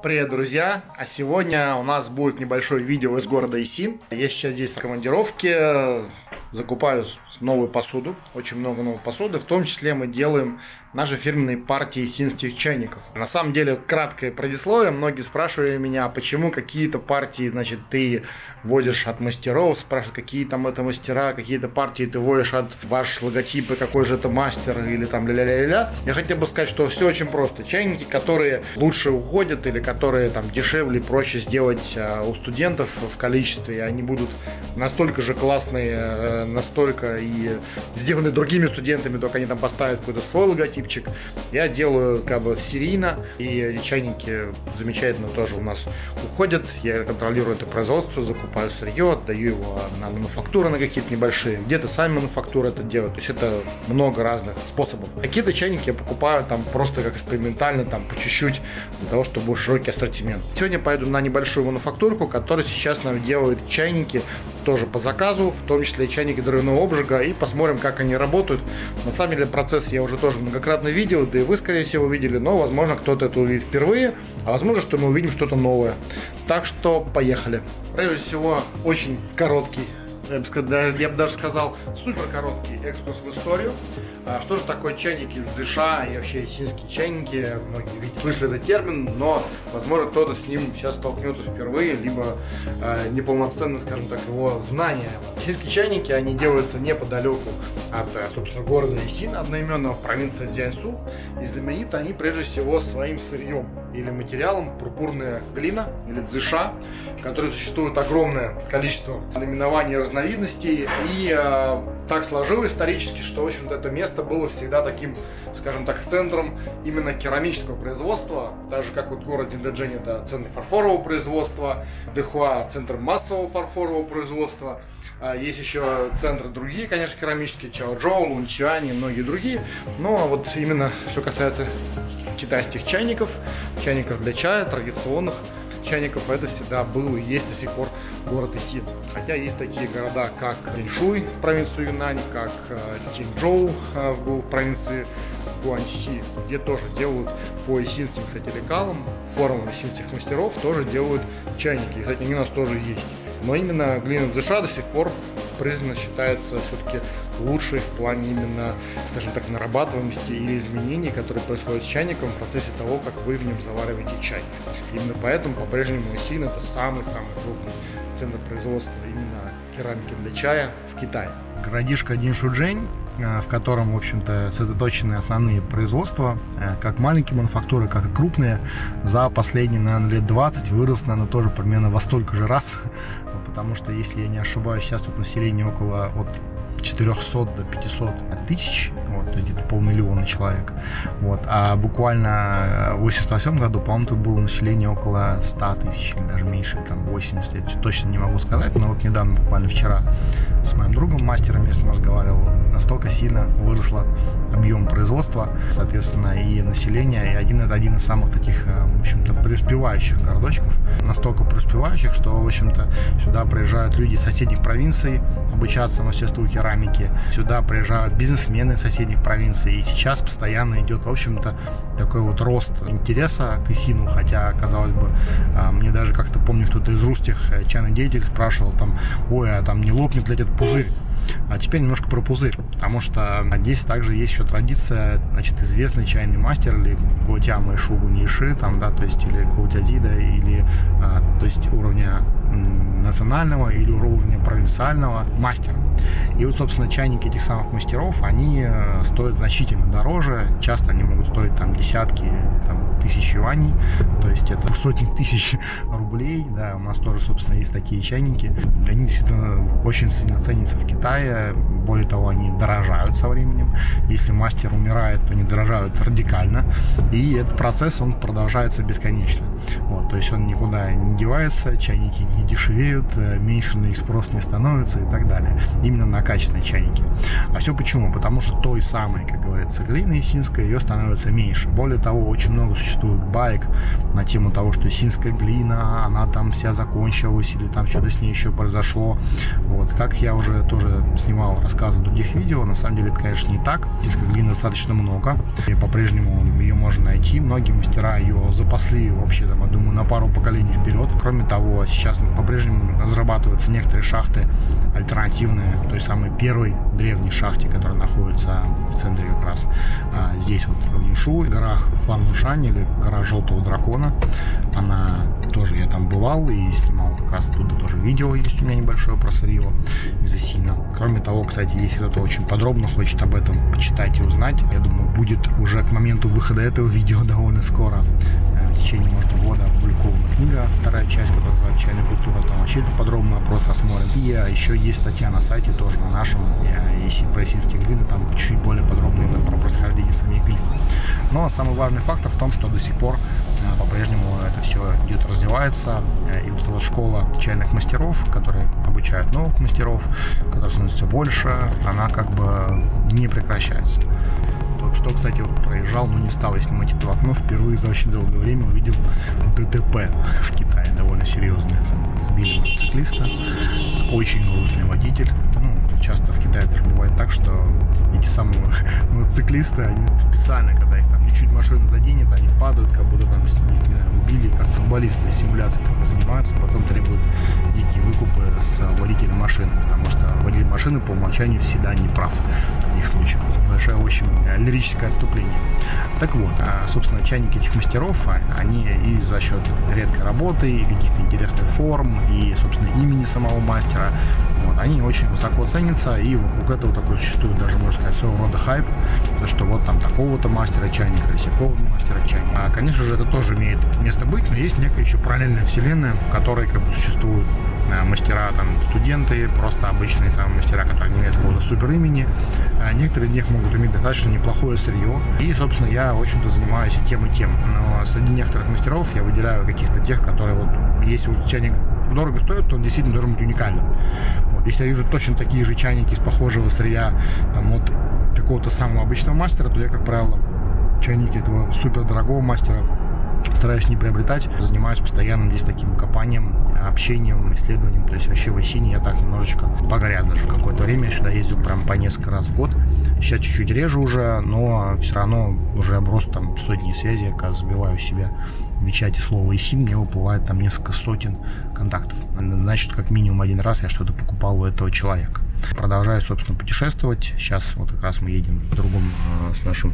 Привет, друзья! А сегодня у нас будет небольшое видео из города Исин. Я сейчас здесь в командировке, закупаю новую посуду, очень много новой посуды. В том числе мы делаем наши фирменные партии исинских чайников. На самом деле, краткое предисловие. Многие спрашивали меня, почему какие-то партии, значит, ты вводишь от мастеров, спрашивают, какие там это мастера, какие-то партии ты вводишь от ваш логотипы, какой же это мастер или там ля-ля-ля-ля. Я хотел бы сказать, что все очень просто. Чайники, которые лучше уходят или которые там дешевле, проще сделать у студентов в количестве, они будут настолько же классные, настолько и сделаны другими студентами, только они там поставят какой-то свой логотипчик. Я делаю как бы серийно, и чайники замечательно тоже у нас уходят. Я контролирую это производство, закупаю сырье, отдаю его на мануфактуры на какие-то небольшие, где-то сами мануфактуры это делают. То есть это много разных способов. Какие-то чайники я покупаю там просто как экспериментально, там по чуть-чуть, для того, чтобы был широкий ассортимент. Сегодня поеду на небольшую мануфактурку, которая сейчас нам делает чайники тоже по заказу, в том числе и чайники дровяного обжига, и посмотрим, как они работают. На самом деле процесс я уже тоже многократно видел, да и вы, скорее всего, видели, но, возможно, кто-то это увидит впервые, а возможно, что мы увидим что-то новое. Так что поехали. Прежде всего, очень короткий, я бы даже сказал, супер короткий экскурс в историю. Что же такое чайники в США и вообще исинские чайники? Многие ведь слышали этот термин, но, возможно, кто-то с ним сейчас столкнется впервые, либо неполноценно, скажем так, его знания. Исинские чайники, они делаются неподалеку от, собственно, города Исин, одноименного в провинции Цзянсу, и знамениты они прежде всего своим сырьем или материалом пурпурная глина или цзыша, в которой существует огромное количество наименований и разновидностей, и так сложилось исторически, что, в общем-то, это место было всегда таким, скажем так, центром именно керамического производства, так же как вот город Диндоджэнь это центр фарфорового производства, Дэхуа центр массового фарфорового производства. Есть еще центры другие, конечно, керамические, Чаочжоу, Лунцюань и многие другие, но вот именно что касается китайских чайников для чая, традиционных чайников, это всегда был и есть до сих пор город Исин. Хотя есть такие города, как Линьшуй в провинции Юнань, как Тинчжоу в провинции Гуаньси, где тоже делают по исинским, кстати, лекалам, формам исинских мастеров тоже делают чайники. И, кстати, они у нас тоже есть. Но именно глина цзыша до сих пор признана, считается все-таки лучшей в плане именно, скажем так, нарабатываемости или изменений, которые происходят с чайником в процессе того, как вы в нем завариваете чай. Именно поэтому по-прежнему Исин это самый-самый крупный центр производства именно керамики для чая в Китае. Городишко Диншуджэнь, в котором, в общем-то, сосредоточены основные производства, как маленькие мануфактуры, как и крупные, за последние, наверное, лет 20 вырос, наверное, тоже примерно во столько же раз, потому что, если я не ошибаюсь, сейчас тут население около от 400 до 500 тысяч, вот, где-то 500 000 человек, вот, а буквально в 1988 году, по-моему, тут было население около 100 тысяч, или даже меньше, там 80, я точно не могу сказать, но вот недавно, буквально вчера, с моим другом, мастером местным разговаривал, настолько сильно выросло объем производства, соответственно, и население, и это один из самых таких, в общем-то, преуспевающих городочков, настолько преуспевающих, что, в общем-то, сюда приезжают люди из соседних провинций обучаться мастерству керамики, сюда приезжают бизнесмены из соседних провинций, и сейчас постоянно идет, в общем-то, такой вот рост интереса к Исину, хотя, казалось бы, мне даже как-то помню, кто-то из русских чайных деятелей спрашивал там, ой, а там не лопнет ли этот пузырь? А теперь немножко про пузырь, потому что здесь также есть еще традиция, значит, известный чайный мастер или Гуотя Мэйшу Гуньиши, там, да, то есть, или Гуотяди, да, или, то есть, уровня национального или уровня провинциального мастера. И вот, собственно, чайники этих самых мастеров, они стоят значительно дороже, часто они могут стоить там десятки, там, тысяч юаней, то есть это сотни тысяч рублей, да, у нас тоже, собственно, есть такие чайники, они действительно очень сильно ценятся в Китае, более того, они дорожают со временем, если мастер умирает, то они дорожают радикально, и этот процесс, он продолжается бесконечно, вот, то есть он никуда не девается, чайники не дешевеют, меньше на их спрос не становится и так далее, именно на качественные чайники. А все почему? Потому что той самой, как говорится, глины исинской, ее становится меньше. Более того, очень много существует баек на тему того, что исинская глина, она там вся закончилась или там что-то с ней еще произошло. Вот. Как я уже тоже снимал, рассказывал рассказывал в других видео, на самом деле это, конечно, не так. Здесь глины достаточно много, и по-прежнему ее можно найти. Многие мастера ее запасли вообще, там, я думаю, на пару поколений вперед. Кроме того, сейчас по-прежнему разрабатываются некоторые шахты альтернативные той самой первой древней шахте, которая находится в центре как раз здесь вот в Яншу, в горах Хуанмушань или гора Желтого Дракона. Она тоже, я там бывал и снимал как раз оттуда тоже видео есть у меня небольшое про сырье из Исина. Кроме того, кстати, если кто-то очень подробно хочет об этом почитать и узнать, я думаю, будет уже к моменту выхода этого видео довольно скоро. В течение, может, года опубликована книга, вторая часть, которая называется «Чайная культура». Там вообще это подробно вопрос рассмотрен. И еще есть статья на сайте, тоже на нашем, если про исинские глины, там чуть более подробно именно про происхождение самих глин. Но самый важный фактор в том, что до сих пор по-прежнему это все идет, развивается. И вот эта вот школа чайных мастеров, которые обучают новых мастеров, которых становится все больше, она как бы не прекращается. Только что, кстати, вот проезжал, но не стал я снимать это в окно. Впервые за очень долгое время увидел ДТП в Китае, довольно серьезное. Сбили мотоциклиста, очень грустный водитель. Часто в Китае даже бывает так, что эти самые мотоциклисты, они специально, когда их там чуть машина заденет, они падают, как будто там их убили, как футболисты симуляцией такой занимаются, потом требуют дикие выкупы с водителя машины, потому что водитель машины по умолчанию всегда не прав в таких случаях. Небольшое очень лирическое отступление. Так вот, собственно, чайники этих мастеров, они и за счет редкой работы, и каких-то интересных форм, и, собственно, имени самого мастера, вот, они очень высоко ценятся, и вокруг этого такой существует даже, можно сказать, своего рода хайп, что вот там такого-то мастера чайника, или всякого-то мастера чайника. Конечно же, это тоже имеет место быть, но есть некая еще параллельная вселенная, в которой как бы существуют мастера, там, студенты, просто обычные самые мастера, которые не имеют какого-то супер имени. Некоторые из них могут иметь достаточно неплохое сырье. И, собственно, я, в общем-то, занимаюсь и тем, и тем. Но среди некоторых мастеров я выделяю каких-то тех, которые вот, если уже чайник дорого стоит, то он действительно должен быть уникальным. Вот. Если я вижу точно такие же чайники из похожего сырья, там, от какого-то самого обычного мастера, то я, как правило, чайники этого супер дорогого мастера стараюсь не приобретать. Занимаюсь постоянным здесь таким копанием, общением, исследованием. То есть вообще в Исине я так немножечко погорял даже в какое-то время. Я сюда ездил прям по несколько раз в год. Сейчас чуть-чуть реже уже, но все равно уже оброс там сотни связей. Я забиваю себе в чате слово Исин, мне выплывает там несколько сотен контактов. Значит, как минимум один раз я что-то покупал у этого человека. Продолжаю, собственно, путешествовать. Сейчас вот как раз мы едем в другом с нашим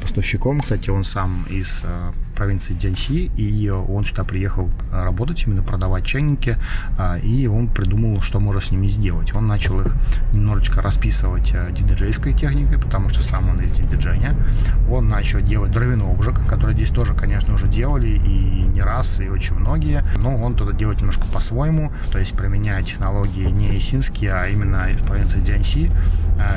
поставщиком. Кстати, он сам из провинции Цзянси, и он сюда приехал работать, именно продавать чайники, и он придумал, что можно с ними сделать. Он начал их немножечко расписывать диджейской техникой, потому что сам он из диджея. Он начал делать дровяной обжиг, который здесь тоже, конечно, уже делали и не раз, и очень многие, но он туда делает немножко по-своему, то есть применяя технологии не исинские, а именно из провинции Цзянси,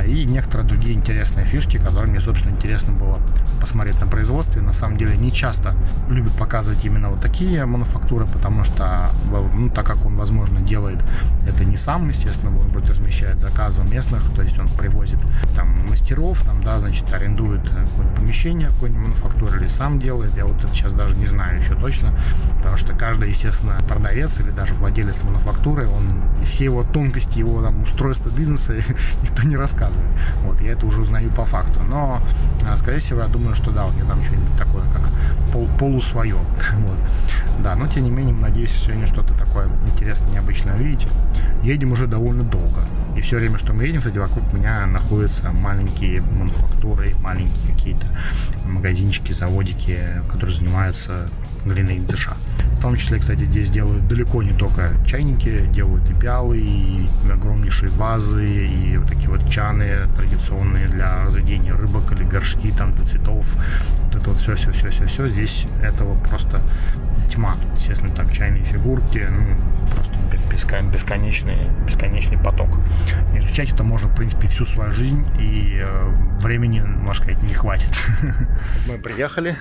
и некоторые другие интересные фишки, которые мне, собственно, интересно было посмотреть на производстве. На самом деле не часто любят показывать именно вот такие мануфактуры, потому что, ну, так как он, возможно, делает это не сам, естественно, он будет размещать заказы у местных, то есть он привозит там мастеров, там, да, значит, арендует какое-нибудь помещение какой-нибудь мануфактуры или сам делает. Я вот это сейчас даже не знаю еще точно, потому что каждый, естественно, продавец или даже владелец мануфактуры, он все его тонкости, его там устройства бизнеса никто не рассказывает. Вот, я это уже узнаю по факту. Но, скорее всего, я думаю, что да, у него там что-нибудь такое, как полусвое. Вот. Да, но тем не менее, надеюсь, сегодня что-то такое интересное, необычное увидеть. Едем уже довольно долго. И все время, что мы едем, кстати, вокруг меня находятся маленькие мануфактуры, маленькие какие-то магазинчики, заводики, которые занимаются глиной индыша. В том числе, кстати, здесь делают далеко не только чайники, делают и пиалы, и огромнейшие вазы, и вот такие вот чаны традиционные для разведения рыбок или горшки там для цветов. Вот это вот все. Здесь этого просто тьма. Естественно, там чайные фигурки, ну, просто бесконечный поток. Изучать это можно, в принципе, всю свою жизнь, и времени, можно сказать, не хватит. Мы приехали.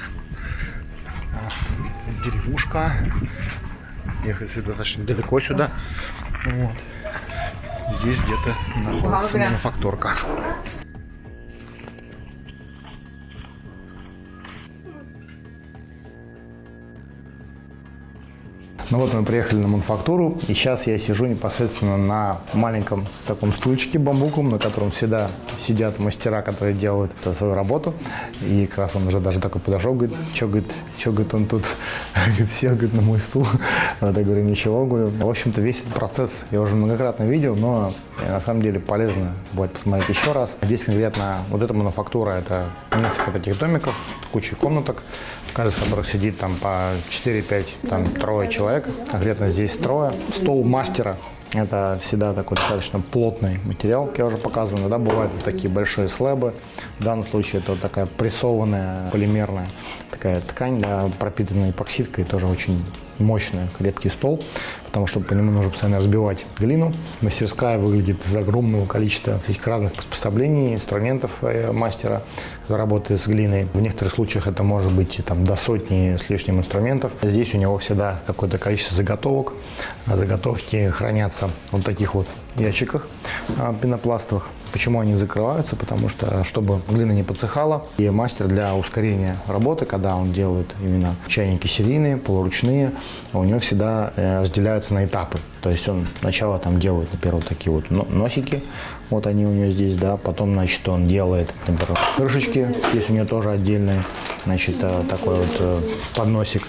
Деревушка. Ехать достаточно далеко сюда. Вот. Здесь где-то находится мануфактурка. Ну вот мы приехали на мануфактуру, и сейчас я сижу непосредственно на маленьком таком стульчике бамбуковом, на котором всегда сидят мастера, которые делают свою работу. И как раз он уже даже такой подошел, говорит, что говорит, он тут сел, говорит, на мой стул. Вот я говорю, ничего, говорю. В общем-то, весь этот процесс я уже многократно видел, но на самом деле полезно будет посмотреть еще раз. Здесь конкретно вот эта мануфактура, это несколько таких домиков, куча комнаток, в каждой из которых сидит там по 4-5, там трое человек, конкретно здесь трое. Стол мастера – это всегда такой достаточно плотный материал, как я уже показывал. Иногда бывают вот такие большие слэбы. В данном случае это вот такая прессованная полимерная такая ткань, да, пропитанная эпоксидкой, тоже очень мощный, крепкий стол, потому что по нему нужно постоянно разбивать глину. Мастерская выглядит из огромного количества всяких разных приспособлений, инструментов мастера, который работает с глиной. В некоторых случаях это может быть там, до сотни с лишним инструментов. Здесь у него всегда какое-то количество заготовок. Заготовки хранятся в вот таких вот ящиках пенопластовых. Почему они закрываются? Потому что, чтобы глина не подсыхала, и мастер для ускорения работы, когда он делает именно чайники серийные, полуручные, у него всегда разделяются на этапы. То есть он сначала там делает, например, вот такие вот носики, вот они у него здесь, да, потом, значит, он делает, например, крышечки, здесь у него тоже отдельный, значит, такой вот подносик.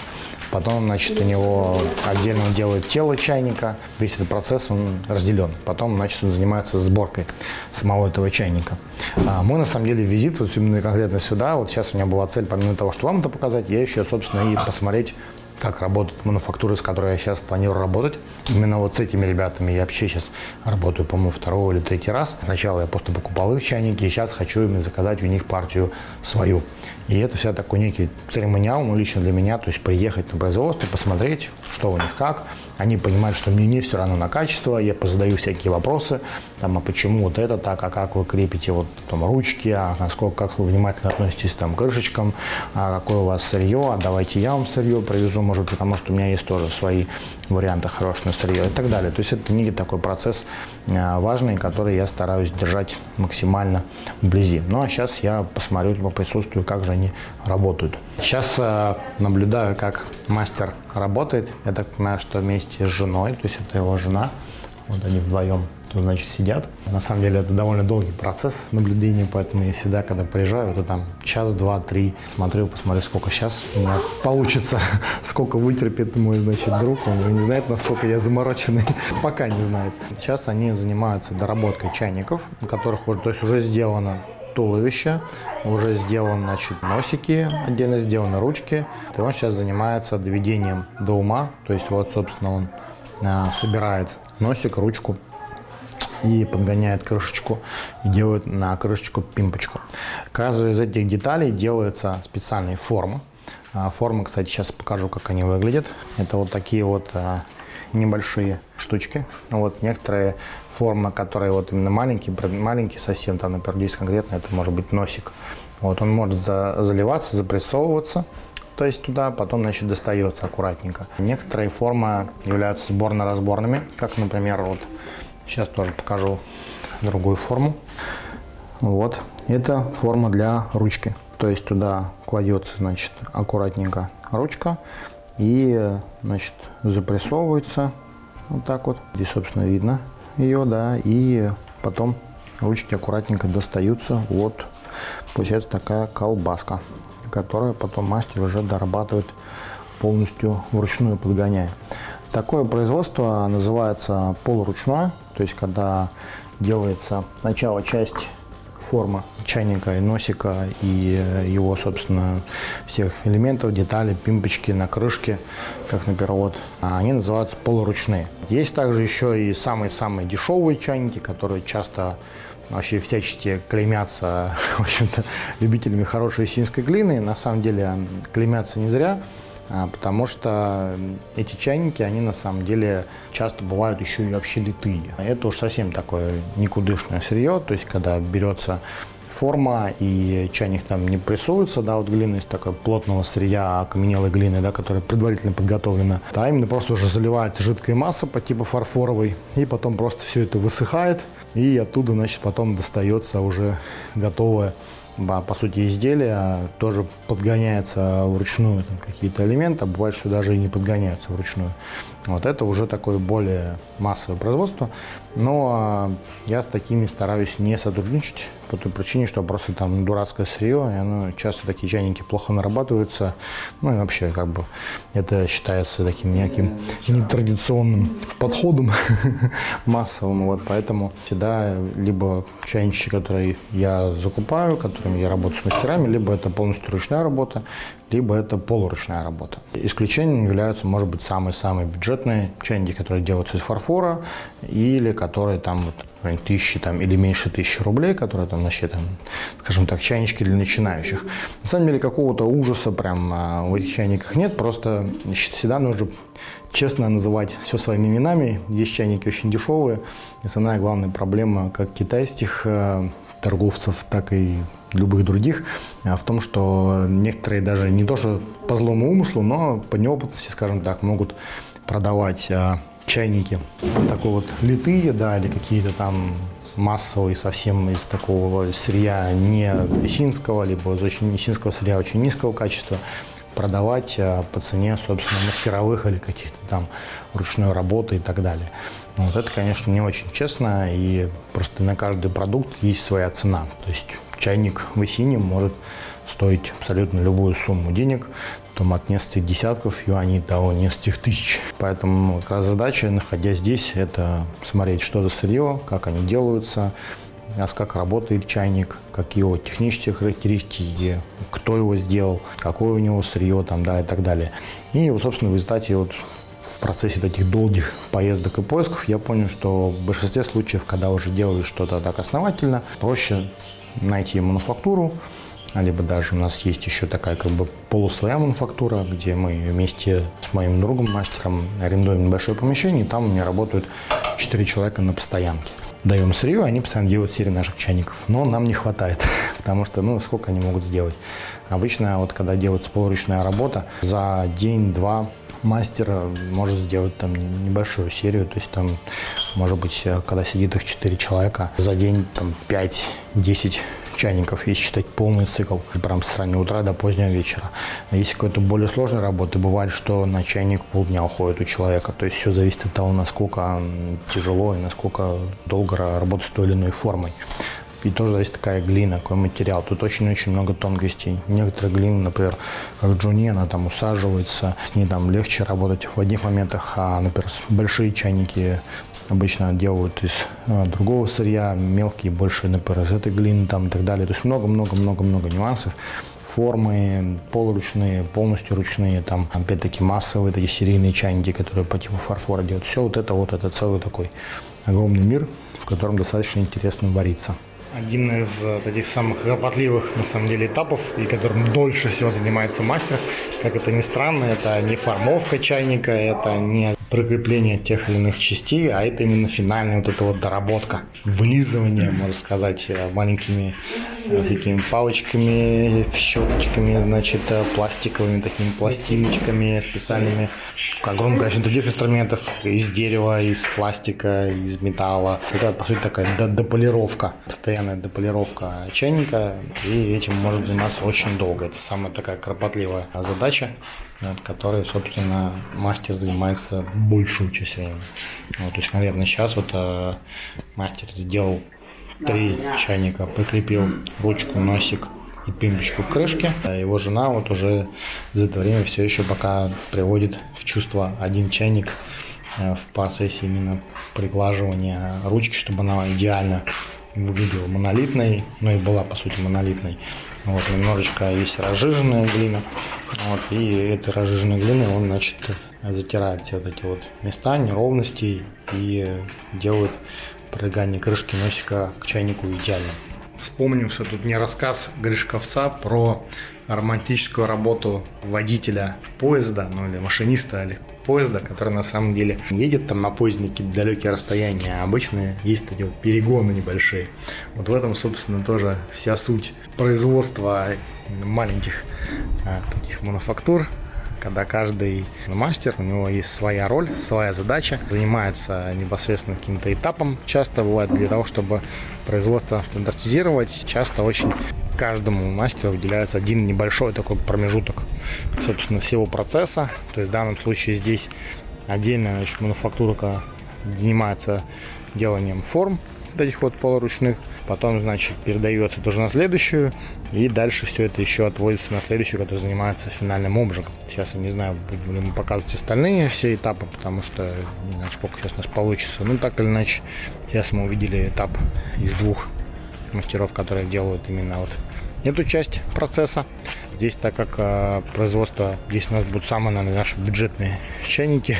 Потом, значит, у него отдельно он делает тело чайника. Весь этот процесс он разделен. Потом, значит, он занимается сборкой самого этого чайника. Мой, на самом деле, визит вот именно конкретно сюда. Вот сейчас у меня была цель, помимо того, что вам это показать, я еще, собственно, и посмотреть, как работают мануфактуры, с которой я сейчас планирую работать. Именно вот с этими ребятами я вообще сейчас работаю, по-моему, второй или третий раз. Сначала я просто покупал их чайники, и сейчас хочу именно заказать у них партию свою. И это все такой некий церемониал, ну, лично для меня, то есть приехать на производство, посмотреть, что у них как. Они понимают, что мне не все равно на качество, я позадаю всякие вопросы, там, а почему вот это так, а как вы крепите вот там ручки, а насколько, как вы внимательно относитесь там, к крышечкам, а какое у вас сырье, а давайте я вам сырье привезу, может, потому что у меня есть тоже свои варианты хорошего сырья и так далее. То есть это некий такой процесс важный, который я стараюсь держать максимально вблизи. Ну а сейчас я посмотрю, поприсутствую, как же они работают. Сейчас наблюдаю, как мастер работает. Я так понимаю, что вместе с женой, то есть это его жена, вот они вдвоем тут, значит, сидят. На самом деле это довольно долгий процесс наблюдения, поэтому я всегда, когда приезжаю, то там час, два, три смотрю, посмотрю, сколько сейчас у меня получится, сколько вытерпит мой, значит, друг. Он не знает, насколько я замороченный, пока не знает. Сейчас они занимаются доработкой чайников, у которых уже, то есть уже сделано туловище, уже сделаны, значит, носики, отдельно сделаны ручки. И он сейчас занимается доведением до ума, то есть вот, собственно, он собирает носик, ручку и подгоняет крышечку, и делает на крышечку пимпочку. Каждая из этих деталей делается специальной формы. Формы, кстати, сейчас покажу, как они выглядят. Это вот такие вот небольшие штучки. Вот некоторые формы, которые вот именно маленькие совсем, там, например, здесь конкретно это может быть носик. Вот он может заливаться, запрессовываться, то есть туда, потом, значит, достается аккуратненько. Некоторые формы являются сборно-разборными, как, например, вот сейчас тоже покажу другую форму. Вот, это форма для ручки, то есть туда кладется, значит, аккуратненько ручка и, значит, запрессовывается вот так вот. Здесь, собственно, видно ее, да, и потом ручки аккуратненько достаются. Вот, получается такая колбаска, которую потом мастер уже дорабатывает полностью вручную, подгоняя. Такое производство называется полуручное, то есть когда делается сначала часть формы чайника и носика и его, собственно, всех элементов, деталей, пимпочки на крышке, как, например, вот, они называются полуручные. Есть также еще и самые-самые дешевые чайники, которые часто вообще всячески клеймятся, в общем-то, любителями хорошей синской глины. На самом деле клеймятся не зря, потому что эти чайники, они на самом деле часто бывают еще и вообще литые. Это уж совсем такое никудышное сырье, то есть когда берется форма и чайник там не прессуется, да, вот глина из такой плотного сырья, окаменелой глины, да, которая предварительно подготовлена, а именно просто уже заливается жидкая масса по типу фарфоровой, и потом просто все это высыхает, и оттуда, значит, потом достается уже готовая по сути, изделия тоже подгоняется вручную какие-то элементы, а бывает, что даже и не подгоняются вручную. Вот это уже такое более массовое производство, но я с такими стараюсь не сотрудничать по той причине, что просто там дурацкое сырье, и оно часто такие чайники плохо нарабатываются, ну и вообще как бы это считается таким неким нетрадиционным подходом массовым, вот поэтому всегда либо чайнички, которые я закупаю, которыми я работаю с мастерами, либо это полностью ручная работа, либо это полуручная работа. Исключением являются, может быть, самые-самые бюджетные чайники, которые делаются из фарфора или которые там вот 1000 там, или меньше 1000 рублей, которые там насчитаны, скажем так, чайнички для начинающих. На самом деле какого-то ужаса прям в этих чайниках нет, просто всегда нужно честно называть все своими именами. Есть чайники очень дешевые. И самая главная проблема как китайских торговцев, так и любых других, в том, что некоторые даже не то что по злому умыслу, но по неопытности, скажем так, могут продавать чайники такой вот литые, да, или какие-то там массовые совсем из такого сырья не исинского, либо из очень исинского сырья очень низкого качества, продавать по цене, собственно, мастеровых или каких-то там ручной работы и так далее. Вот это, конечно, не очень честно, и просто на каждый продукт есть своя цена. То есть чайник в Исине может стоить абсолютно любую сумму денег, там от нескольких десятков юаней до нескольких тысяч. Поэтому как раз задача, находясь здесь, это смотреть, что за сырье, как они делаются, как работает чайник, какие его технические характеристики, кто его сделал, какое у него сырье там, да, и так далее. И, собственно, в результате вот в процессе таких долгих поездок и поисков я понял, что в большинстве случаев, когда уже делаешь что-то так основательно, проще найти мануфактуру, либо даже у нас есть еще такая как бы полусвоя мануфактура, где мы вместе с моим другом, мастером, арендуем небольшое помещение, и там у меня работают 4 человека на постоянке. Даем сырье, они постоянно делают серии наших чайников, но нам не хватает, потому что, ну, сколько они могут сделать. Обычно, вот когда делается полуручная работа, за день-два мастер может сделать там небольшую серию, то есть там, может быть, когда сидит их 4 человека, за день там 5-10 чайников, если считать полный цикл, прям с раннего утра до позднего вечера. Если какой-то более сложной работы, бывает, что на чайник полдня уходит у человека, то есть все зависит от того, насколько тяжело и насколько долго работать с той или иной формой. И тоже зависит такая глина, какой материал. Тут очень-очень много тонкостей. Некоторые глины, например, как джуни, она там усаживается, с ней там легче работать в одних моментах, а, например, большие чайники обычно делают из другого сырья, мелкие больше, например, из этой глины там и так далее. То есть много-много-много-много нюансов. Формы полуручные, полностью ручные, там опять-таки массовые такие серийные чайники, которые по типу фарфора делают. Все вот это целый такой огромный мир, в котором достаточно интересно вариться. Один из таких самых кропотливых, на самом деле, этапов, и которым дольше всего занимается мастер, как это ни странно, это не формовка чайника, это не прикрепление тех или иных частей, а это именно финальная вот эта вот доработка, вылизывание, можно сказать, маленькими такими палочками, щеточками, значит, пластиковыми такими пластиночками специальными, огромное количество других инструментов из дерева, из пластика, из металла. Это, по сути, такая дополировка, постоянная дополировка чайника, и этим можно заниматься очень долго. Это самая такая кропотливая задача, над которой, собственно, мастер занимается большую часть времени. Вот, то есть, наверное, сейчас вот мастер сделал 3 чайника, прикрепил ручку, носик и пимпочку к крышке. Его жена вот уже за это время все еще пока приводит в чувство один чайник в процессе именно приглаживания ручки, чтобы она идеально выглядела монолитной, ну и была по сути монолитной. Вот, немножечко есть разжиженная глина, вот, и этой разжиженной глиной он, значит, затирает все вот эти вот места, неровности и делает прилегание крышки носика к чайнику идеально. Вспомним, что тут не рассказ Гришковца про романтическую работу водителя поезда, ну или машиниста или поезда, который на самом деле едет там на поезде какие-то далекие расстояния, а обычно есть такие вот перегоны небольшие. Вот в этом, собственно, тоже вся суть производства маленьких таких мануфактур, когда каждый мастер, у него есть своя роль, своя задача, занимается непосредственно каким-то этапом. Часто бывает для того, чтобы производство стандартизировать, часто очень каждому мастеру выделяется один небольшой такой промежуток, собственно, всего процесса. То есть в данном случае здесь отдельная, значит, мануфактурка занимается деланием форм вот этих вот полуручных. Потом, значит, передается тоже на следующую. И дальше все это еще отводится на следующую, который занимается финальным обжигом. Сейчас я не знаю, будем ли мы показывать остальные все этапы, потому что не знаю, сколько сейчас у нас получится. Ну, так или иначе, сейчас мы увидели этап из двух мастеров, которые делают именно вот эту часть процесса. Здесь, так как производство, здесь у нас будут самые, наверное, наши бюджетные чайники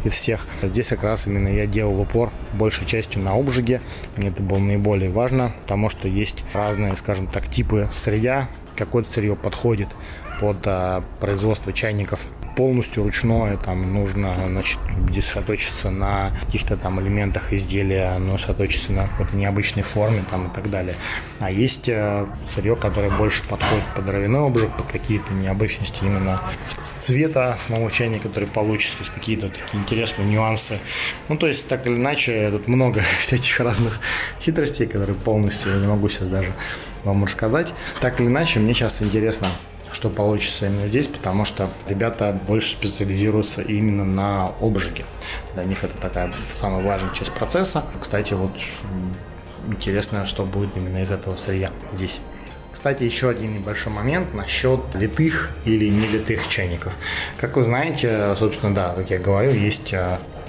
из всех. Здесь как раз именно я делал упор большей частью на обжиге. Мне это было наиболее важно, потому что есть разные, скажем так, типы сырья. Какое-то сырье подходит под производство чайников полностью ручное, там нужно, значит, сосредоточиться на каких-то там элементах изделия, оно сосредоточится на какой-то необычной форме там, и так далее. А есть сырье, которое больше подходит под дровяной обжиг, под какие-то необычности именно цвета самого чайника, который получится, то есть какие-то такие интересные нюансы. Ну, то есть, так или иначе, тут много всяких разных хитростей, которые полностью я не могу сейчас даже вам рассказать. Так или иначе, мне сейчас интересно, что получится именно здесь, потому что ребята больше специализируются именно на обжиге. Для них это такая самая важная часть процесса. Кстати, вот интересно, что будет именно из этого сырья здесь. Кстати, еще один небольшой момент насчет литых или нелитых чайников. Как вы знаете, собственно, да, как я говорил, есть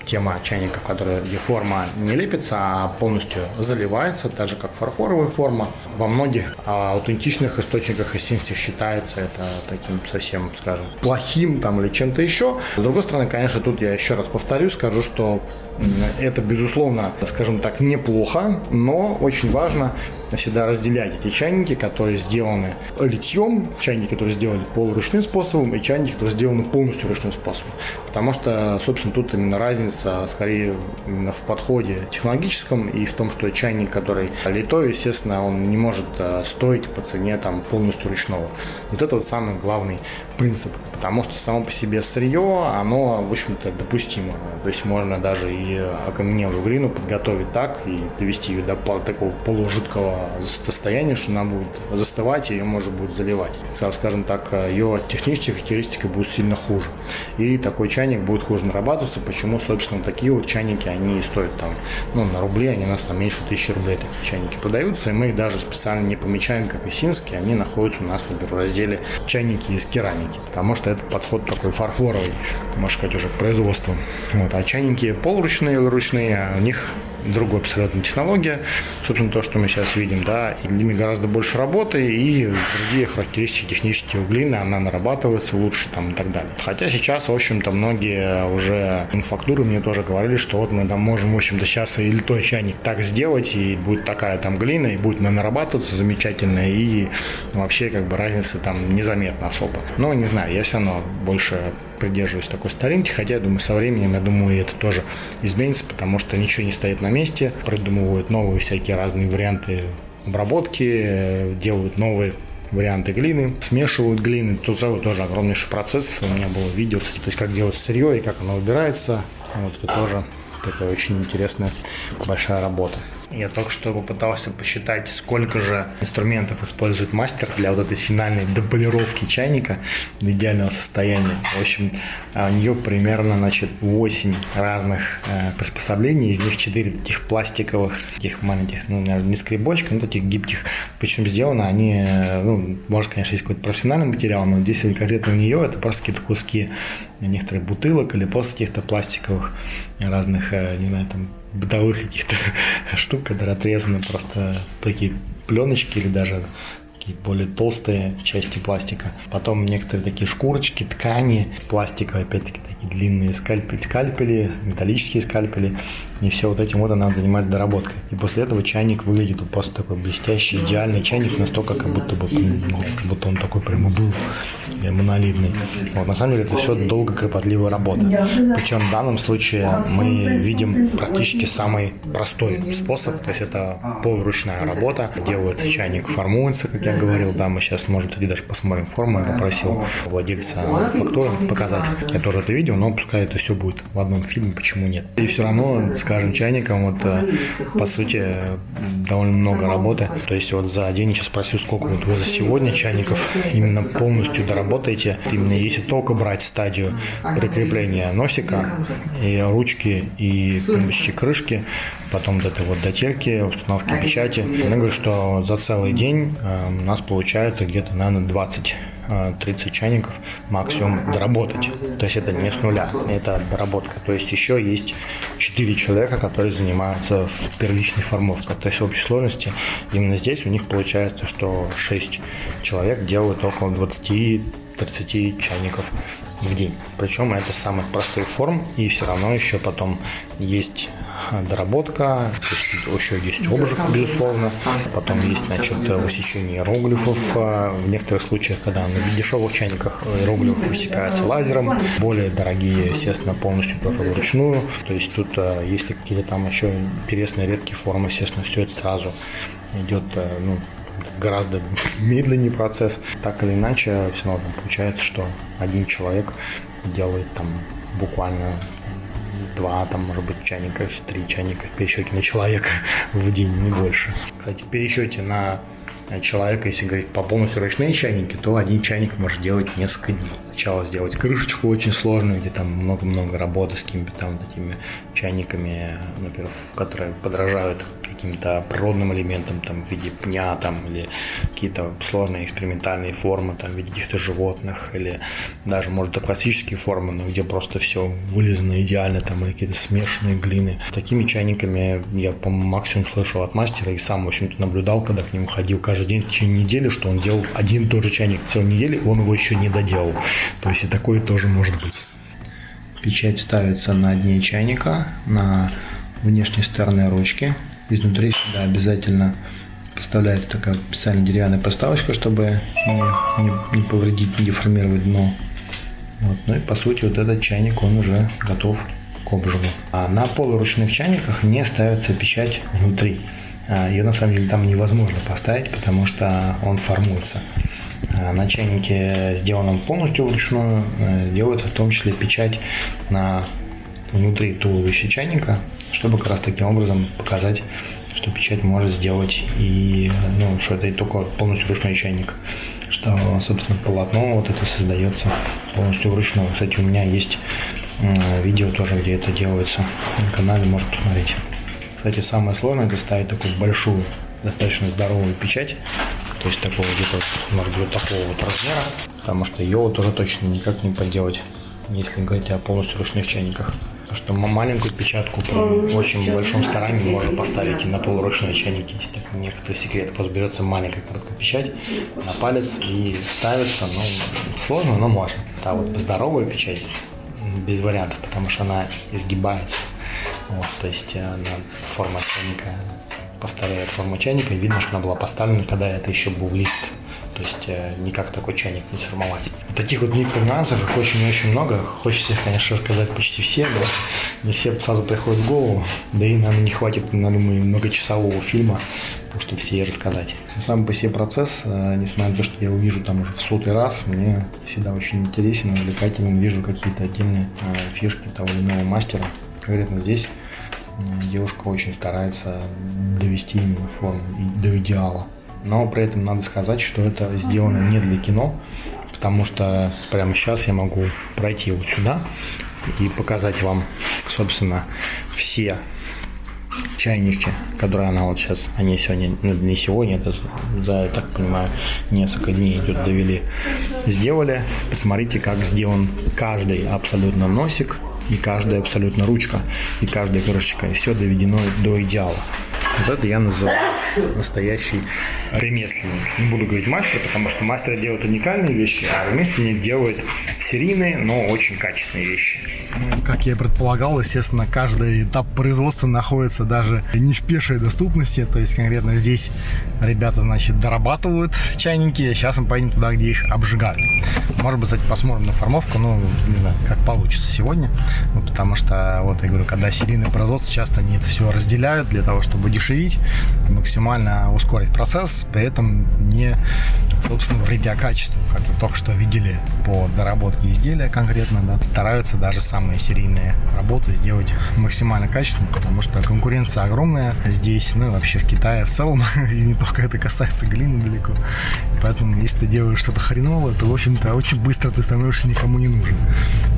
тема чайников, где форма не лепится, а полностью заливается, так же как фарфоровая форма. Во многих аутентичных источниках эссенции считается это таким совсем, скажем, плохим там или чем-то еще. С другой стороны, конечно, тут я еще раз повторюсь, скажу, что это, безусловно, скажем так, неплохо, но очень важно всегда разделять эти чайники, которые сделаны литьем, чайники, которые сделаны полуручным способом, и чайники, которые сделаны полностью ручным способом. Потому что, собственно, тут именно разница скорее именно в подходе технологическом и в том, что чайник, который литой, естественно, он не может стоить по цене там полностью ручного. Вот это вот самый главный принцип, потому что само по себе сырье, оно, в общем-то, допустимо. То есть можно даже и окаменелую глину подготовить так и довести ее до такого полужидкого состояния, что она будет застывать, и ее можно будет заливать. Скажем так, ее технические характеристики будут сильно хуже. И такой чайник будет хуже нарабатываться. Почему, собственно, такие вот чайники, они стоят там, ну, на рубли, они у нас там меньше 1000 рублей такие чайники продаются, и мы их даже специально не помечаем, как эссенские, они находятся у нас, например, в разделе чайники из керамики, потому что это подход такой фарфоровый, можно сказать, уже к производству. Вот. А чайники полуручные или ручные, у них другая абсолютно технология, собственно, то, что мы сейчас видим, да, и для них гораздо больше работы, и другие характеристики технические у глины, она нарабатывается лучше там и так далее. Хотя сейчас, в общем-то, многие уже мануфактуры мне тоже говорили, что вот мы там можем, в общем-то, сейчас и литой чайник так сделать, и будет такая там глина, и будет она нарабатываться замечательно, и вообще как бы разницы там незаметно особо. Но не знаю, я все равно больше придерживаюсь такой старинки, хотя я думаю, со временем, я думаю, это тоже изменится, потому что ничего не стоит на месте, придумывают новые всякие разные варианты обработки, делают новые варианты глины, смешивают глины. Тут тоже огромнейший процесс. У меня было видео, кстати, то есть как делать сырье и как оно выбирается. Вот это тоже такая очень интересная большая работа. Я только что попытался посчитать, сколько же инструментов использует мастер для вот этой финальной дополировки чайника до идеального состояния. В общем, у нее примерно, значит, 8 разных приспособлений, из них 4 таких пластиковых, таких маленьких, ну, наверное, не скребочков, но таких гибких. Причем сделаны они, ну, может, конечно, есть какой-то профессиональный материал, но здесь конкретно у нее это просто какие-то куски некоторых бутылок или просто каких-то пластиковых разных, не знаю, там, бытовых каких-то штук, которые отрезаны просто такие пленочки или даже такие более толстые части пластика. Потом некоторые такие шкурочки, ткани, пластиковые, опять-таки такие длинные скальпели, металлические скальпели. И все вот этим вот надо заниматься доработкой. И после этого чайник выглядит просто такой блестящий, идеальный чайник, настолько, как будто он такой прямо был монолитный. Вот, на самом деле это все долго кропотливая работа. Причем в данном случае мы видим практически самый простой способ, то есть это полуручная работа. Делается чайник, формуется, как я говорил, да, мы сейчас, может, даже посмотрим форму, я попросил владельца фактуры показать. Я тоже это видел, но пускай это все будет в одном фильме, почему нет. И все равно, скажем, чайником, вот, по сути, довольно много работы. То есть вот за день я сейчас спросил, сколько вот вы за сегодня чайников именно полностью доработаете. Именно если только брать стадию прикрепления носика и ручки и почти крышки, потом до этой вот дотельки, установки печати. Я говорю, что за целый день у нас получается где-то, наверное, 20-30 чайников максимум доработать. То есть это не с нуля, это доработка. То есть еще есть 4 человека, которые занимаются первичной формовкой. То есть в общей сложности именно здесь у них получается, что 6 человек делают около 20-30 чайников в день. Причем это самых простых форм, и все равно еще потом есть доработка, то есть еще есть обжиг, безусловно. Потом есть, значит, высечение иероглифов. В некоторых случаях, когда на дешевых чайниках иероглиф высекается лазером, более дорогие, естественно, полностью тоже вручную. То есть тут, если какие-то там еще интересные редкие формы, естественно, все это сразу идет, ну, гораздо медленнее процесс. Так или иначе, все равно получается, что один человек делает там буквально 2, там, может быть, чайников, 3 чайника в пересчете на человека в день, не больше. Кстати, в пересчете на человека, если говорить по полностью ручные чайники, то один чайник может делать несколько дней. Сначала сделать крышечку очень сложную, где там много-много работы с какими-то там вот этими чайниками, например, которые подражают каким-то природным элементам, там, в виде пня, там, или какие-то сложные экспериментальные формы, там, в виде каких-то животных, или даже, может, классические формы, но где просто все вылизано идеально, там, или какие-то смешанные глины. Такими чайниками я, по максимум слышал от мастера и сам, в общем-то, наблюдал, когда к нему ходил каждый день в течение недели, что он делал один и тот же чайник целую неделю, он его еще не доделал. То есть и такое тоже может быть. Печать ставится на дне чайника, на внешней стороне ручки. Изнутри сюда обязательно поставляется такая специальная деревянная подставочка, чтобы не повредить, не деформировать дно. Вот. Ну и по сути вот этот чайник, он уже готов к обжигу. А на полуручных чайниках не ставится печать внутри. Ее на самом деле там невозможно поставить, потому что он формуется. На чайнике, сделанном полностью вручную, делается в том числе печать внутри туловища чайника, чтобы как раз таким образом показать, что печать может сделать и, ну, что это и только полностью ручной чайник, что, собственно, полотно вот это создается полностью вручную. Кстати, у меня есть видео тоже, где это делается на канале, можно посмотреть. Кстати, самое сложное — это ставить такую большую, достаточно здоровую печать, то есть такого где-то, может быть, такого вот размера, потому что ее вот уже точно никак не поделать, если говорить о полностью ручных чайниках. Потому что маленькую печатку при очень большом старании можно поставить и на полуручные чайники. Есть такой некоторый секрет. Просто берется маленькая короткая печать на палец и ставится. Ну, сложно, но можно. А вот здоровая печать без вариантов, потому что она изгибается. Вот, то есть форма чайника повторяет форму чайника. Видно, что она была поставлена, когда это еще был лист. То есть никак такой чайник не сформовать. Таких вот микронюансов их очень-очень много. Хочется, конечно, рассказать почти все, но не все сразу приходят в голову. Да и нам не хватит, наверное, многочасового фильма, чтобы все рассказать. Сам по себе процесс, несмотря на то, что я увижу там уже в 100-й раз, мне всегда очень интересен, увлекательный, вижу какие-то отдельные фишки того или иного мастера. Конкретно здесь девушка очень старается довести именно форму до идеала. Но при этом надо сказать, что это сделано не для кино, потому что прямо сейчас я могу пройти вот сюда и показать вам, собственно, все чайники, которые она вот сейчас, они сегодня, ну, не сегодня, это за, я так понимаю, несколько дней идет, довели, сделали. Посмотрите, как сделан каждый абсолютно носик и каждая абсолютно ручка и каждая крышечка, и все доведено до идеала. Вот это я называю настоящий ремесленник. Не буду говорить мастер, потому что мастер делает уникальные вещи, а ремесленник делает серийные, но очень качественные вещи. Как я и предполагал, естественно, каждый этап производства находится даже не в пешей доступности. То есть конкретно здесь ребята, значит, дорабатывают чайники, а сейчас мы поедем туда, где их обжигают. Может быть, кстати, посмотрим на формовку, ну, не знаю, как получится сегодня. Ну, потому что, вот я говорю, когда серийное производство, часто они это все разделяют для того, чтобы удешевить, максимально ускорить процесс, при этом не, собственно, вредя качеству, как вы только что видели по доработке изделия конкретно, да. Стараются даже самые серийные работы сделать максимально качественно, потому что конкуренция огромная здесь, ну и вообще в Китае в целом, и не только это касается глины далеко. Поэтому, если ты делаешь что-то хреновое, то, в общем-то, очень быстро ты становишься никому не нужен.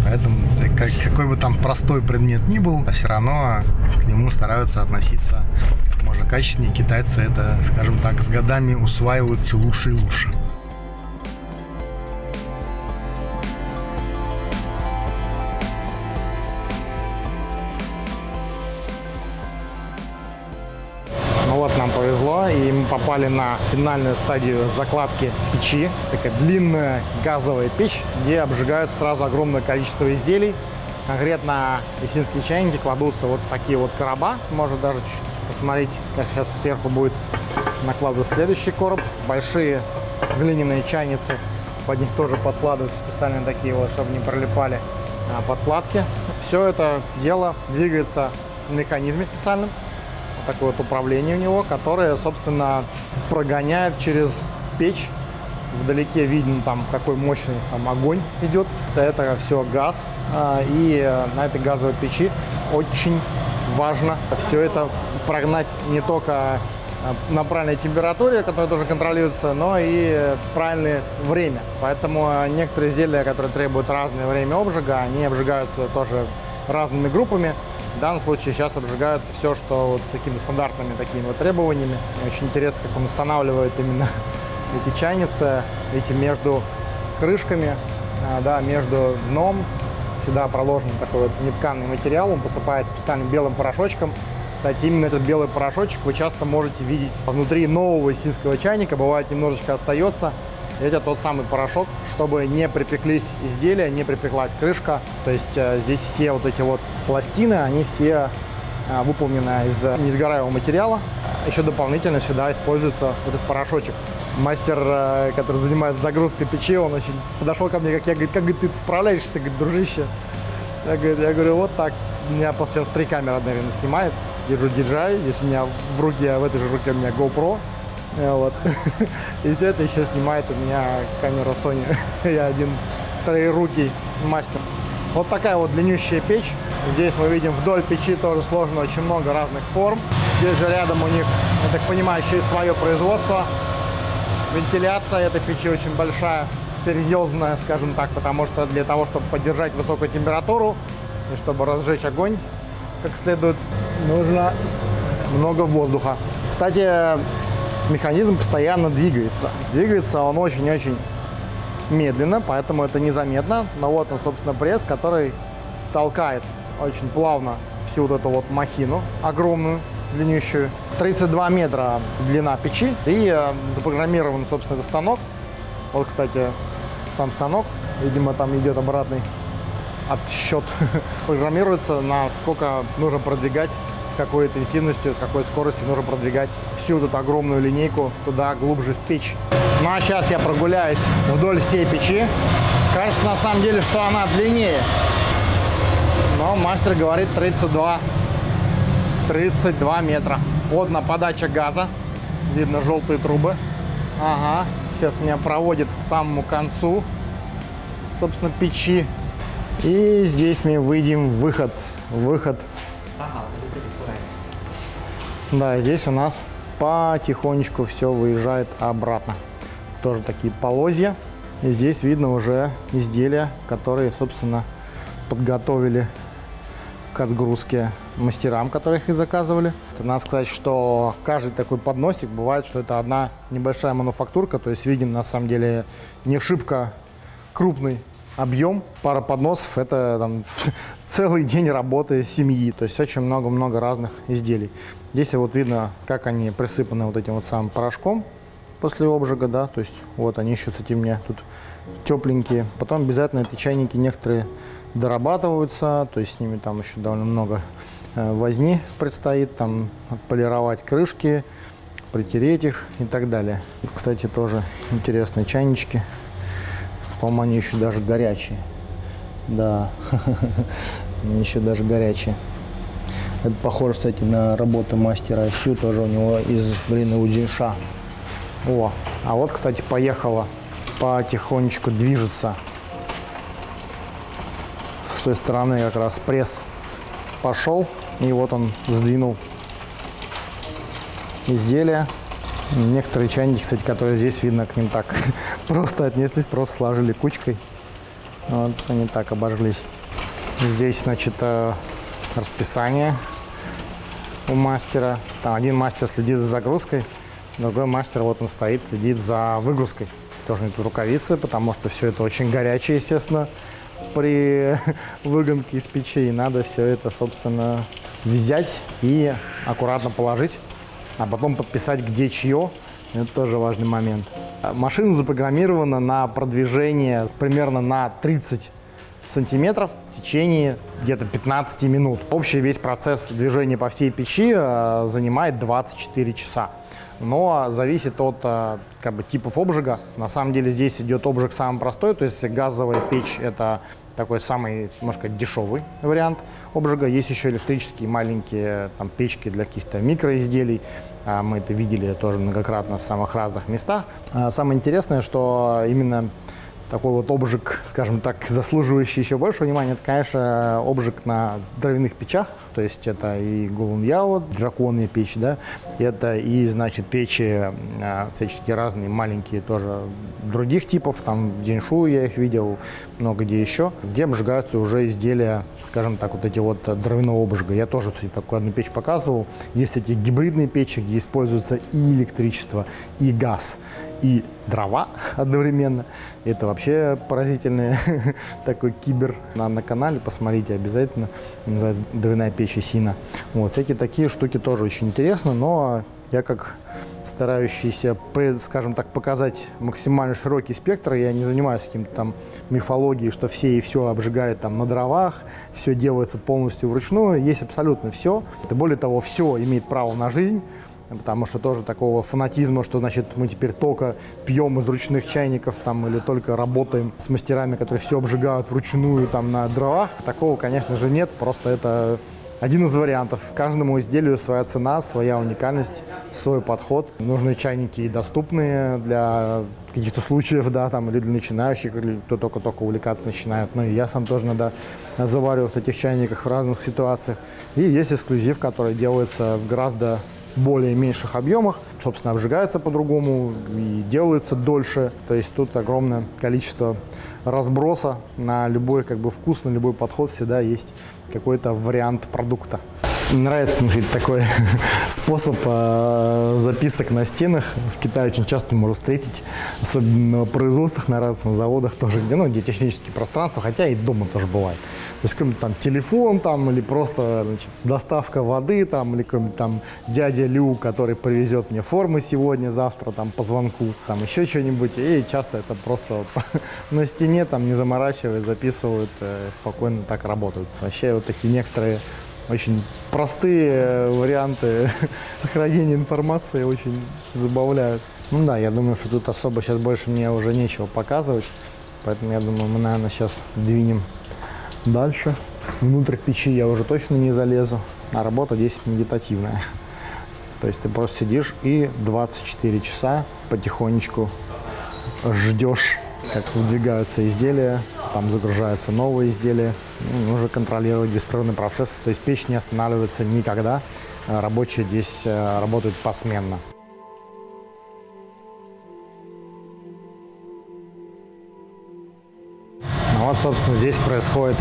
Поэтому, какой бы там простой предмет ни был, все равно к нему стараются относиться как можно качественнее. Китайцы это, скажем так, с годами усваивают все лучше и лучше. Ну вот, нам повезло, и мы попали на финальную стадию закладки печи. Такая длинная газовая печь, где обжигают сразу огромное количество изделий. Конкретно исинские чайники кладутся вот в такие вот короба. Можно даже чуть-чуть посмотреть, как сейчас сверху будет накладываться следующий короб. Большие глиняные чайницы, под них тоже подкладываются специально такие вот, чтобы не прилипали подкладки. Все это дело двигается в механизме специальном. Такое вот управление у него, которое, собственно, прогоняет через печь. Вдалеке видно там, какой мощный там огонь идет. Это все газ. И на этой газовой печи очень важно все это прогнать не только на правильной температуре, которая тоже контролируется, но и правильное время. Поэтому некоторые изделия, которые требуют разное время обжига, они обжигаются тоже разными группами. В данном случае сейчас обжигается все, что вот с такими стандартными такими вот требованиями. Мне очень интересно, как он устанавливает именно эти чайницы, эти между крышками, да, между дном. Сюда проложен такой вот нетканый материал, он посыпает специальным белым порошочком. Кстати, именно этот белый порошочек вы часто можете видеть внутри нового исинского чайника, бывает немножечко остается. Это тот самый порошок, чтобы не припеклись изделия, не припеклась крышка. То есть здесь все вот эти вот пластины, они все выполнены из несгораемого материала. Еще дополнительно сюда используется вот этот порошочек. Мастер, который занимается загрузкой печи, он очень подошел ко мне, как ты справляешься, ты, говорит, дружище. Я говорю, вот так. У меня сейчас 3 камеры одновременно снимает. Держу DJI, здесь у меня в руке, в этой же руке у меня GoPro. Вот. И все это еще снимает у меня камера Sony. Я один троерукий мастер. Вот такая вот длиннющая печь. Здесь мы видим вдоль печи тоже сложено очень много разных форм. Здесь же рядом у них, я так понимаю, еще и свое производство. Вентиляция этой печи очень большая, серьезная, скажем так, потому что для того, чтобы поддержать высокую температуру и чтобы разжечь огонь как следует, нужно много воздуха. Кстати, механизм постоянно двигается. Двигается он очень-очень медленно, поэтому это незаметно. Но вот он, собственно, пресс, который толкает очень плавно всю вот эту вот махину огромную, длиннющую. 32 метра длина печи и запрограммирован, собственно, этот станок. Вот, кстати, сам станок. Видимо, там идет обратный отсчет. Программируется, насколько нужно продвигать, с какой интенсивностью, с какой скоростью нужно продвигать всю эту огромную линейку туда глубже в печь. Ну а сейчас я прогуляюсь вдоль всей печи. Кажется, на самом деле, что она длиннее. Но мастер говорит 32 метра. Вот на подача газа. Видно желтые трубы. Ага. Сейчас меня проводит к самому концу, собственно, печи. И здесь мы выйдем в выход. Да, здесь у нас потихонечку все выезжает обратно. Тоже такие полозья. И здесь видно уже изделия, которые, собственно, подготовили к отгрузке мастерам, которых их заказывали. Надо сказать, что каждый такой подносик бывает, что это одна небольшая мануфактурка, то есть виден на самом деле не шибко крупный объем. Пара подносов — это там целый день работы семьи, то есть очень много-много разных изделий. Здесь вот видно, как они присыпаны вот этим вот самым порошком после обжига, да, то есть вот они еще с этим мне тут тепленькие. Потом обязательно эти чайники некоторые дорабатываются, то есть с ними там еще довольно много возни предстоит, там отполировать крышки, притереть их и так далее. Тут, кстати, тоже интересные чайнички. По-моему, они еще даже горячие. Да, они еще даже горячие. Это похоже, кстати, на работу мастера Сю, тоже у него из глины Удзинша. О, а вот, кстати, поехала, потихонечку движется. С той стороны как раз пресс пошел, и вот он сдвинул изделия. Некоторые чайники, кстати, которые здесь видно, к ним так просто отнеслись, просто сложили кучкой. Вот они так обожглись. Здесь, значит, расписание у мастера. Там один мастер следит за загрузкой, другой мастер, вот он стоит, следит за выгрузкой. Тоже нет рукавицы, потому что все это очень горячее, естественно, при выгонке из печи. И надо все это, собственно, взять и аккуратно положить, а потом подписать, где чье. Это тоже важный момент. Машина запрограммирована на продвижение примерно на 30 сантиметров в течение где-то 15 минут. Общий весь процесс движения по всей печи занимает 24 часа. Но зависит от типов обжига. На самом деле здесь идет обжиг самый простой, то есть газовая печь — это такой самый, можно сказать, дешевый вариант обжига. Есть еще электрические маленькие там печки для каких-то микроизделий. Мы это видели тоже многократно в самых разных местах. Самое интересное, что именно такой вот обжиг, скажем так, заслуживающий еще больше внимания, это, конечно, обжиг на дровяных печах. То есть это и Гулуньяо, драконные печи, да, это и, значит, печи всяческие разные, маленькие тоже других типов, там в Дзиншу я их видел, много где еще, где обжигаются уже изделия, скажем так, вот эти вот дровяного обжига. Я тоже, кстати, такую одну печь показывал. Есть эти гибридные печи, где используется и электричество, и газ, и дрова одновременно. Это вообще поразительный такой кибер. На канале посмотрите обязательно. Называется «Дровяная печь Исина». Вот, всякие такие штуки тоже очень интересны, но я как старающийся, скажем так, показать максимально широкий спектр, я не занимаюсь каким-то там мифологией, что все и все обжигают там на дровах, все делается полностью вручную. Есть абсолютно все. И более того, все имеет право на жизнь. Потому что тоже такого фанатизма, что, значит, мы теперь только пьем из ручных чайников там, или только работаем с мастерами, которые все обжигают вручную там, на дровах. Такого, конечно же, нет. Просто это один из вариантов. Каждому изделию своя цена, своя уникальность, свой подход. Нужны чайники и доступные для каких-то случаев, да, там, или для начинающих, или кто только-только увлекаться начинает. Ну и я сам тоже иногда завариваю в таких чайниках в разных ситуациях. И есть эксклюзив, который делается в гораздо более меньших объемах, собственно, обжигается по-другому и делается дольше. То есть тут огромное количество разброса на любой вкус, на любой подход, всегда есть какой-то вариант продукта. Нравится мне такой способ записок на стенах. В Китае очень часто можно встретить, особенно на производствах, на разных заводах тоже, где технические пространства, хотя и дома тоже бывает. То есть какой-нибудь там телефон там, или просто, значит, доставка воды там, или какой-нибудь там дядя Лю, который привезет мне формы сегодня, завтра там по звонку, там еще что-нибудь. И часто это просто на стене, там, не заморачиваясь, записывают, спокойно так работают. Вообще вот такие некоторые очень простые варианты сохранения информации очень забавляют. Ну да, я думаю, что тут особо сейчас больше мне уже нечего показывать, поэтому я думаю, мы, наверное, сейчас двинем дальше. Внутрь печи я уже точно не залезу, а работа здесь медитативная. То есть ты просто сидишь и 24 часа потихонечку ждешь, как выдвигаются изделия, там загружаются новые изделия. Нужно контролировать беспрерывный процесс, то есть печь не останавливается никогда. Рабочие здесь работают посменно. Ну вот, собственно, здесь происходит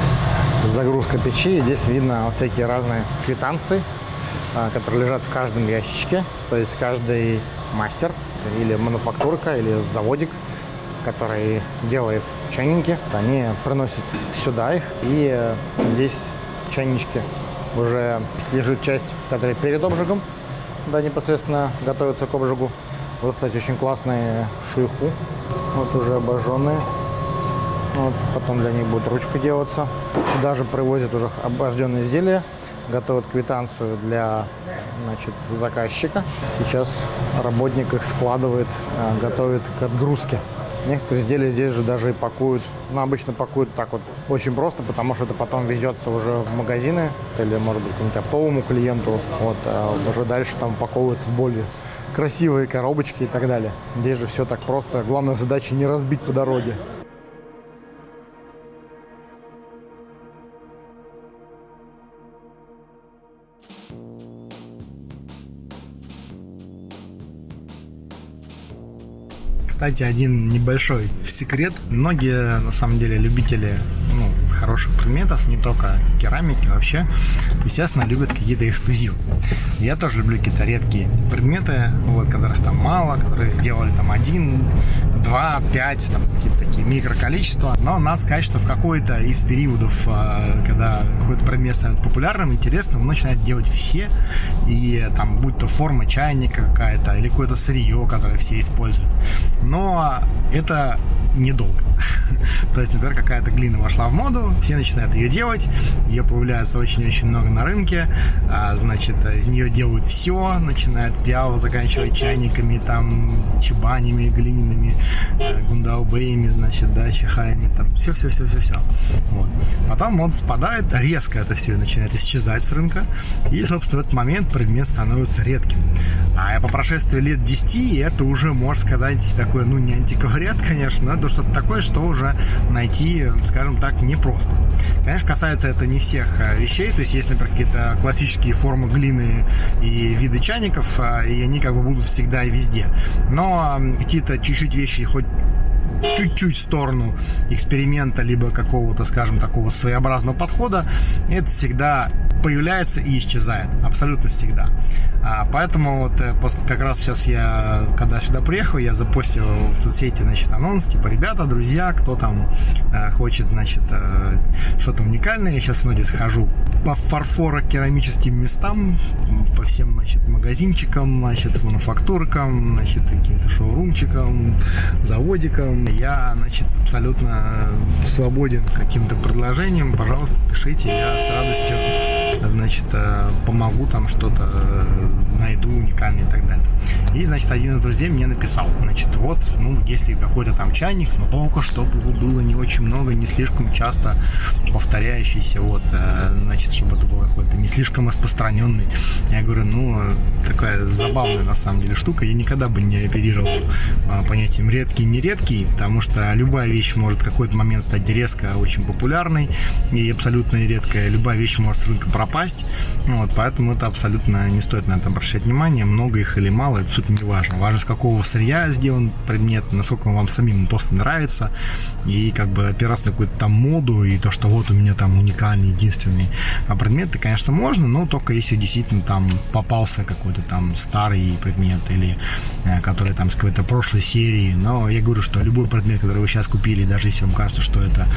загрузка печи. Здесь видно вот всякие разные квитанции, которые лежат в каждом ящичке. То есть каждый мастер или мануфактурка, или заводик, который делает чайники, они приносят сюда их, и здесь чайнички уже лежит часть, которая перед обжигом, да, непосредственно готовится к обжигу. Вот, кстати, очень классные шуйху, вот уже обожженные. Вот, потом для них будет ручка делаться. Сюда же привозят уже обожженные изделия, готовят квитанцию для, значит, заказчика. Сейчас работник их складывает, готовит к отгрузке. Некоторые изделия здесь же даже и пакуют. Ну, обычно пакуют так вот очень просто, потому что это потом везется уже в магазины или, может быть, какому-нибудь оптовому клиенту. Вот, а уже дальше там упаковываются в более красивые коробочки и так далее. Здесь же все так просто. Главная задача не разбить по дороге. Кстати, один небольшой секрет. Многие, на самом деле, любители хороших предметов, не только керамики, вообще, естественно, любят какие-то эксклюзивы. Я тоже люблю какие-то редкие предметы, вот, которых там мало, которые сделали там 1, 2, 5, там какие-то такие микроколичества. Но надо сказать, что в какой-то из периодов, когда какой-то предмет становится популярным, интересным, он начинает делать все. И там, будь то форма чайника какая-то, или какое-то сырье, которое все используют. Но это недолго. То есть, например, какая-то глина вошла в моду, все начинают ее делать, ее появляется очень-очень много на рынке, значит, из нее делают все, начиная от пиала, заканчивая чайниками, там, чебанями глиняными, гундаубеями, значит, да, чихаями, там, все. Вот. Потом мода спадает, резко это все начинает исчезать с рынка, и, собственно, в этот момент предмет становится редким. А по прошествии лет 10 это уже, можно сказать, такой, не антиквариат, конечно, но это что-то такое, что уже найти, скажем так, непросто. Конечно, касается это не всех вещей, то есть например, какие-то классические формы глины и виды чайников, и они как бы будут всегда и везде. Но какие-то чуть-чуть вещи, хоть чуть-чуть в сторону эксперимента, либо какого-то, скажем, такого своеобразного подхода, это всегда появляется и исчезает. Абсолютно всегда. Поэтому вот как раз сейчас я, когда сюда приехал, я запостил в соцсети, значит, анонс, типа, ребята, друзья, кто там хочет, значит, что-то уникальное. Я сейчас вроде схожу по фарфоро-керамическим местам, по всем, значит, магазинчикам, значит, мануфактуркам, значит, каким-то шоурумчикам, заводикам. Я, значит, абсолютно свободен к каким-то предложениям. Пожалуйста, пишите, я с радостью, значит, помогу там что-то найду уникальное и так далее. И, значит, один из друзей мне написал, значит, вот, если какой-то там чайник, но только чтобы его было не очень много, не слишком часто повторяющийся, вот, значит, чтобы это было какой-то не слишком распространенный. Я говорю, такая забавная на самом деле штука, я никогда бы не оперировал понятием редкий и нередкий, потому что любая вещь может в какой-то момент стать резко очень популярной и абсолютно редкая, любая вещь может с рынка пропасть, вот, поэтому это абсолютно не стоит на это обращать внимание, много их или мало, это абсолютно не важно. Важно, с какого сырья сделан предмет, насколько он вам самим просто нравится, и как бы опираться на какую-то там моду, и то, что вот у меня там уникальный, единственный предмет, конечно, можно, но только если действительно там попался какой-то там старый предмет, или который там с какой-то прошлой серии. Но я говорю, что любой предмет, который вы сейчас купили, даже если вам кажется, что это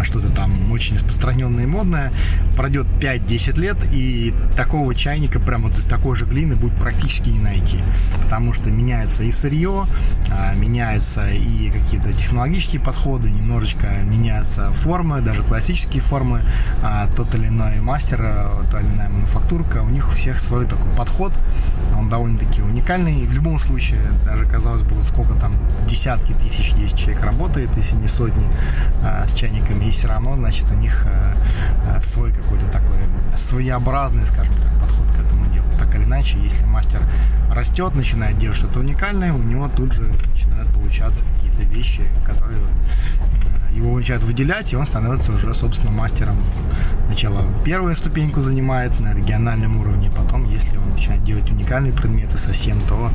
что-то там очень распространенное и модное, пройдет 5-10 лет, и такого чайника прямо вот из такой же глины будет практически не найти. Потому что меняется и сырье, меняются и какие-то технологические подходы, немножечко меняются формы, даже классические формы. Тот или иной мастер, та или иная мануфактурка, у них у всех свой такой подход, он довольно-таки уникальный. И в любом случае, даже, казалось бы, вот сколько там, десятки тысяч есть человек работает, если не сотни, с чайниками, и все равно, значит, у них свой какой-то такой своеобразный, скажем так, подход к этому делу. Так или иначе, если мастер растет, начинает делать что-то уникальное, у него тут же начинают получаться какие-то вещи, которые его начинают выделять, и он становится уже, собственно, мастером. Сначала первую ступеньку занимает на региональном уровне, потом, если он начинает делать уникальные предметы совсем, то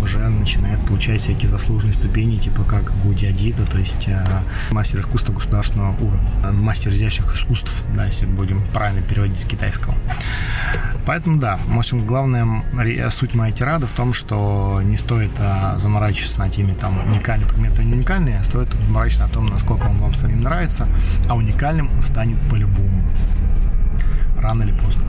уже начинает получать всякие заслуженные ступени, типа как гудядида, то есть мастер искусства государственного уровня, мастер изящных искусств, да, если будем правильно переводить с китайского. Поэтому да, в общем, главная суть моей тирады в том, что не стоит заморачиваться на теме там уникальные предметы или не уникальные, а стоит заморачиваться на том, насколько он вам самим нравится, а уникальным он станет по-любому. Рано или поздно.